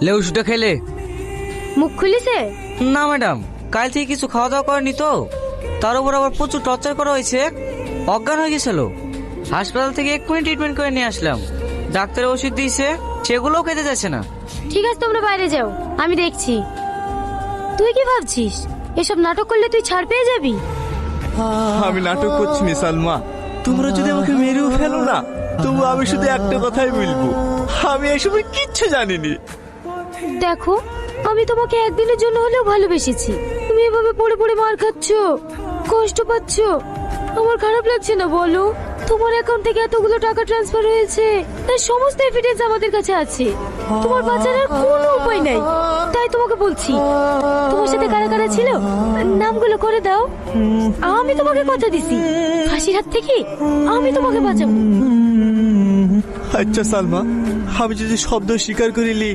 লে ওষুধটা খেলে। মুখ খুলিছে? না ম্যাডাম, কাল থেকে কিছু খাওয়া দাওয়া করেনি তো, তার উপর আবার প্রচুর টর্চার করা হয়েছে, অজ্ঞান হয়ে গেছিল। হাসপাতাল থেকে এক্ষুনি ট্রিটমেন্ট করে নিয়ে আসলাম। ডাক্তারের ওষুধ দিয়েছে, সেগুলোও খেতে যাচ্ছে না। ঠিক আছে, তোমরা বাইরে যাও, আমি দেখছি। তুই কি ভাবছিস এসব নাটক করলে তুই ছাড় পেয়ে যাবি? আমি নাটক করছি না সালমা, তোমরা যদি আমাকে মেরেও ফেলো না, তবু আমি শুধু একটা কথাই বলবো, আমি এসবের কিচ্ছু জানিনি। দেখো, আমি তোমাকে একদিনের জন্য হলেও ভালোবেসেছি। তুমি এভাবে পড়ে পড়ে মার খাচ্ছ, কষ্ট পাচ্ছ, আমার খারাপ লাগছে না বলো? তোমার অ্যাকাউন্ট থেকে এতগুলো টাকা ট্রান্সফার হয়েছে, তার সমস্ত এভিডেন্স আমাদের কাছে আছে। তোমার বাঁচার আর কোনো উপায় নাই। তাই তোমাকে বলছি, তোমার সাথে কারা কারা ছিল নামগুলো করে দাও। আমি তোমাকে কথা দিছি, ফাঁসির হাত থেকে আমি তোমাকে বাঁচাবো। আচ্ছা সালমা, আমি যদি শব্দ স্বীকার করিলি